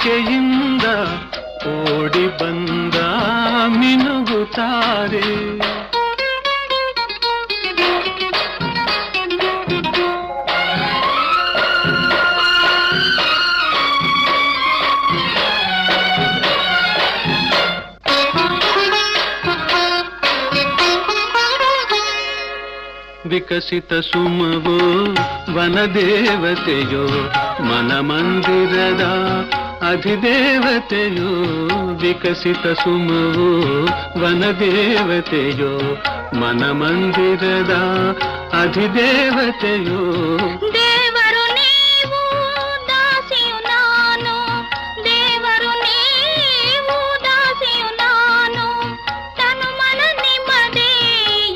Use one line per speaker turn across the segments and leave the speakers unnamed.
ಆಚೆಯಿಂದ ಓಡಿ ಬಂದ ಮಿನುಗುತ್ತಾರೆ. ವಿಕಸಿತ ಸುಮವೋ ವನದೇವತೆಯೋ ಮನಮಂದಿರದ ಅಧಿದೇವತೆಯೋ. ವಿಕಸಿತ ಸುಮವೋ ವನದೇವತೆಯೋ ಮನಮಂದಿರದ ಅಧಿದೇವತೆಯೋ.
ದೇವರು ನೀವು ದಾಸಿಯು ನಾನು, ದೇವರು ನೀವು ದಾಸಿಯು ನಾನು, ತನು ಮನ ನಿಮ್ಮದೇ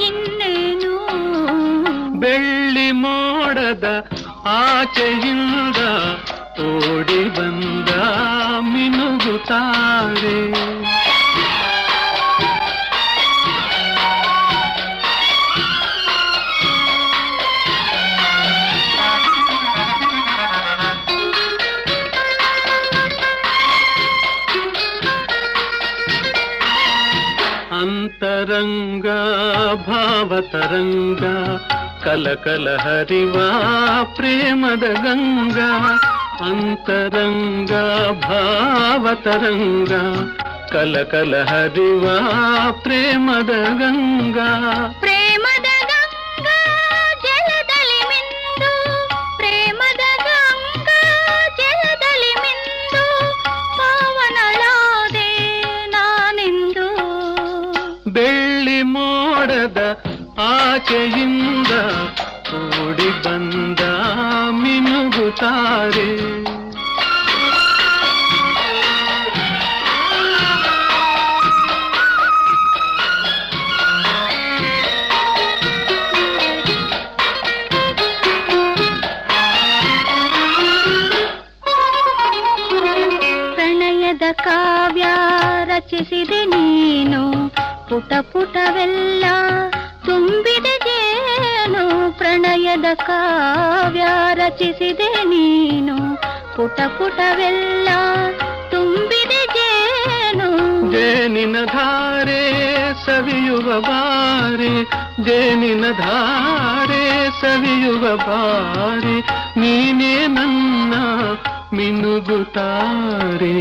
ಇನ್ನೇನು.
ಬೆಳ್ಳಿ ಮೋಡದ ಆಚೆಯಿಂದ ಓಡಿ ಬಂದ ಮಿನುಗುತ್ತಾರೆ. ಅಂತರಂಗ ಭಾವತರಂಗ ಕಲಕಲ ಹರಿವ ಪ್ರೇಮದ ಗಂಗಾ. ಅಂತರಂಗ ಭಾವತರಂಗ ಕಲಕಲ ಹರಿವ ಪ್ರೇಮದ ಗಂಗಾ.
ಪ್ರೇಮದ ಗಂಗಾ ಜಲದಲ್ಲಿ ಮಿಂದು, ಪ್ರೇಮದ ಗಂಗಾ ಜಲದಲ್ಲಿ ಮಿಂದು, ಪಾವನಳಾದೆ ನಾನೆಂದು.
ಬೆಳ್ಳಿ ಮೋಡದ ಆಚೆಯಿಂದ ಓಡಿ ಬಂದ ಮಿನುಗುತ್ತಾರೆ.
ಪ್ರಣಯದ ಕಾವ್ಯ ರಚಿಸಿದೆ ನೀನು, ಪುಟ ಪುಟವೆಲ್ಲ ತುಂಬಿದೆ ಜೇನು. ಪ್ರಣಯದ ಕಾವ್ಯ ರಚಿಸಿದೆ ನೀನು, ಪುಟ ಪುಟವೆಲ್ಲ ತುಂಬಿದೆ ಜೇನು.
ಜೇನಿನ ಧಾರೆ ಸವಿಯುವ ಬಾರಿ, ಜೇನಿನ ಧಾರೆ ಸವಿಯುವ ಬಾರಿ, ನೀನೇ ನನ್ನ ಮಿನುಗುತ್ತಾರೆ.